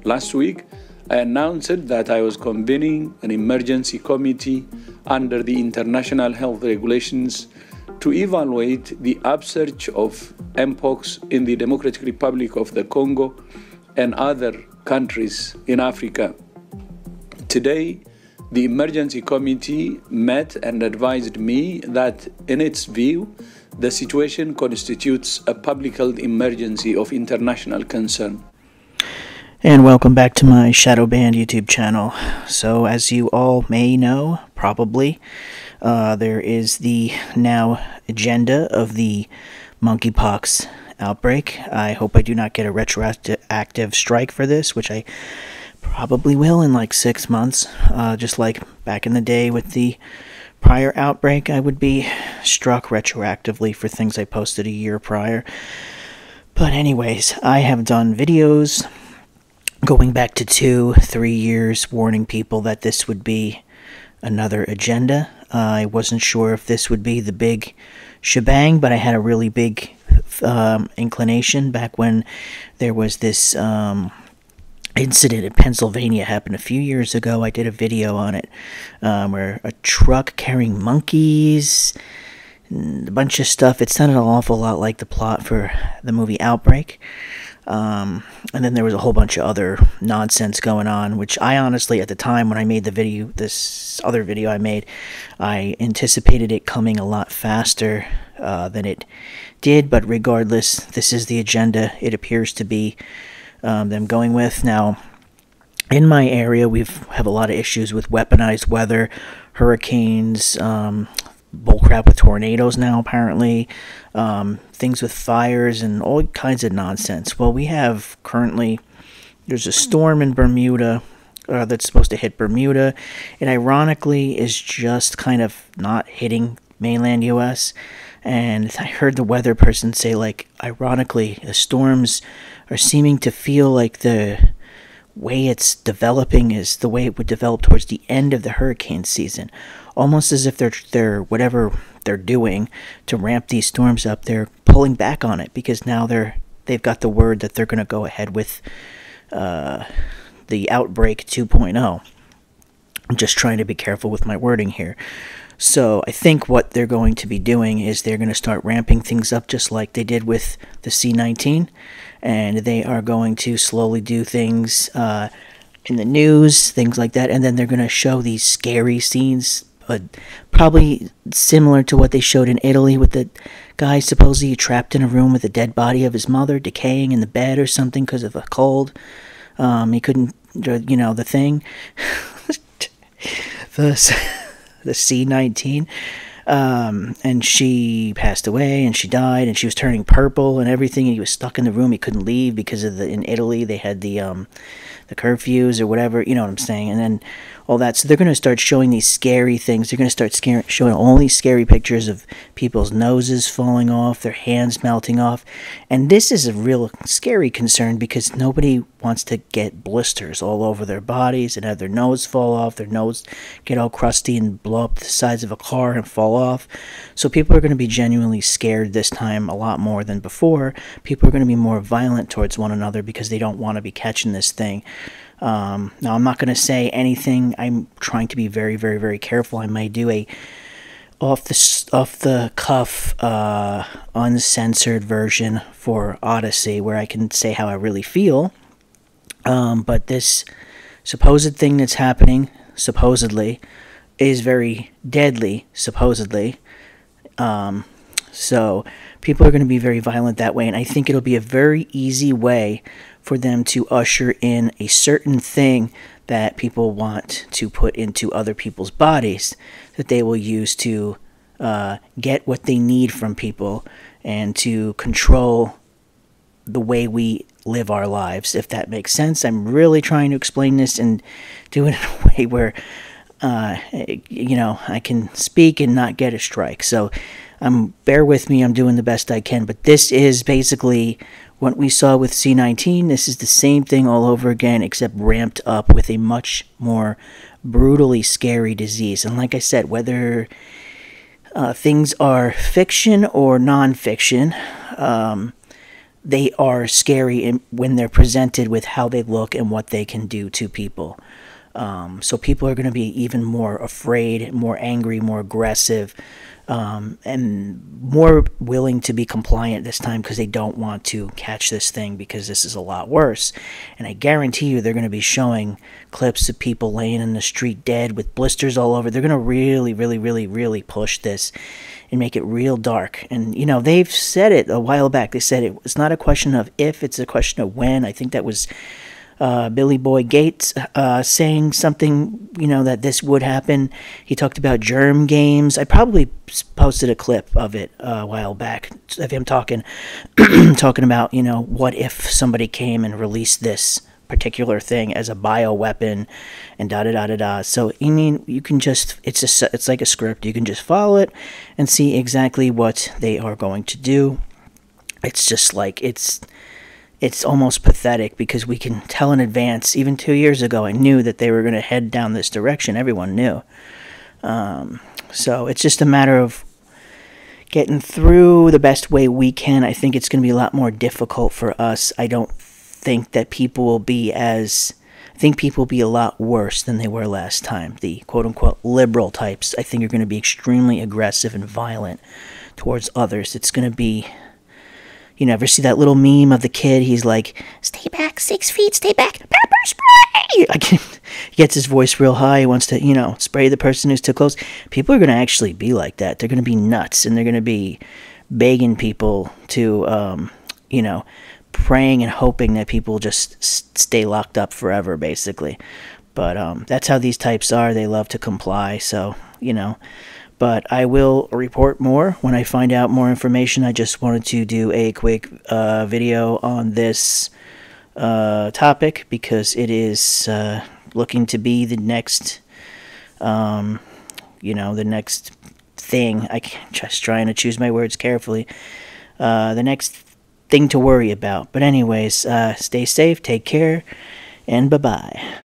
last week, I announced that I was convening an emergency committee under the international health regulations to evaluate the upsurge of mpox in the Democratic Republic of the Congo and other countries in Africa. Today, the emergency committee met and advised me that, in its view, the situation constitutes a public health emergency of international concern. And welcome back to my Shadow Band YouTube channel. So, as you all may know, probably, there is the now agenda of the monkeypox outbreak. I hope I do not get a retroactive strike for this, which I probably will in like 6 months. Just like back in the day with the prior outbreak, I would be struck retroactively for things I posted a year prior. But anyways, I have done videos going back to 2-3 years warning people that this would be another agenda. I wasn't sure if this would be the big shebang, but I had a really big inclination back when there was this incident in Pennsylvania happened a few years ago. I did a video on it where a truck carrying monkeys, and a bunch of stuff. It sounded an awful lot like the plot for the movie Outbreak. And then there was a whole bunch of other nonsense going on, which I honestly, at the time when I made the video, this other video I made, I anticipated it coming a lot faster than it did. But regardless, this is the agenda it appears to be them going with. Now, in my area, we have a lot of issues with weaponized weather, hurricanes, bullcrap with tornadoes now, apparently, things with fires and all kinds of nonsense. Well, we have currently, there's a storm in Bermuda that's supposed to hit Bermuda. It ironically is just kind of not hitting mainland U.S. And I heard the weather person say, like, ironically, the storms are seeming to feel like the way it's developing is the way it would develop towards the end of the hurricane season. Almost as if they're whatever they're doing to ramp these storms up, they're pulling back on it because now they've got the word that they're going to go ahead with the Outbreak 2.0. I'm just trying to be careful with my wording here. So I think what they're going to be doing is they're going to start ramping things up just like they did with the C-19, and they are going to slowly do things in the news, things like that, and then they're going to show these scary scenes, probably similar to what they showed in Italy with the guy supposedly trapped in a room with the dead body of his mother decaying in the bed or something because of a cold. He couldn't, the thing. The C-19, and she passed away, and she died, and she was turning purple and everything, and he was stuck in the room. He couldn't leave because of in Italy they had the curfews or whatever, you know what I'm saying, and then all that. So they're going to start showing these scary things. They're going to start showing all these scary pictures of people's noses falling off, their hands melting off, and this is a real scary concern because nobody wants to get blisters all over their bodies and have their nose fall off, their nose get all crusty and blow up the sides of a car and fall off. So people are going to be genuinely scared this time a lot more than before. People are going to be more violent towards one another because they don't want to be catching this thing. Now, I'm not going to say anything. I'm trying to be very, very, very careful. I might do a off the cuff, uncensored version for Odysee where I can say how I really feel. But this supposed thing that's happening, supposedly, is very deadly, supposedly. So people are going to be very violent that way, and I think it'll be a very easy way for them to usher in a certain thing that people want to put into other people's bodies that they will use to get what they need from people and to control the way we live our lives, if that makes sense. I'm really trying to explain this and do it in a way where, I can speak and not get a strike. So bear with me, I'm doing the best I can, but this is basically what we saw with C-19. This is the same thing all over again, except ramped up with a much more brutally scary disease. And like I said, whether things are fiction or non-fiction, they are scary when they're presented with how they look and what they can do to people. So people are going to be even more afraid, more angry, more aggressive, and more willing to be compliant this time because they don't want to catch this thing, because this is a lot worse. And I guarantee you they're going to be showing clips of people laying in the street dead with blisters all over. They're going to really, really, really, really push this and make it real dark. And, you know, they've said it a while back. They said it's not a question of if, it's a question of when. I think that was Billy Boy Gates saying something, you know, that this would happen. He talked about germ games. I probably posted a clip of it a while back of him talking talking about, you know, what if somebody came and released this particular thing as a bioweapon and da-da-da-da-da. So, I mean, you can just, it's like a script. You can just follow it and see exactly what they are going to do. It's just like, it's almost pathetic, because we can tell in advance. Even 2 years ago, I knew that they were going to head down this direction. Everyone knew. So it's just a matter of getting through the best way we can. I think it's going to be a lot more difficult for us. I don't think that people will be as... I think people will be a lot worse than they were last time. The quote-unquote liberal types, I think, are going to be extremely aggressive and violent towards others. It's going to be... You know, ever see that little meme of the kid? He's like, stay back 6 feet, stay back, pepper spray! He gets his voice real high. He wants to, you know, spray the person who's too close. People are going to actually be like that. They're going to be nuts, and they're going to be begging people to, you know, praying and hoping that people just stay locked up forever, basically. But that's how these types are. They love to comply, so, you know... But I will report more when I find out more information. I just wanted to do a quick video on this topic, because it is looking to be the next, you know, the next thing. I'm just trying to choose my words carefully. The next thing to worry about. But anyways, stay safe, take care, and bye-bye.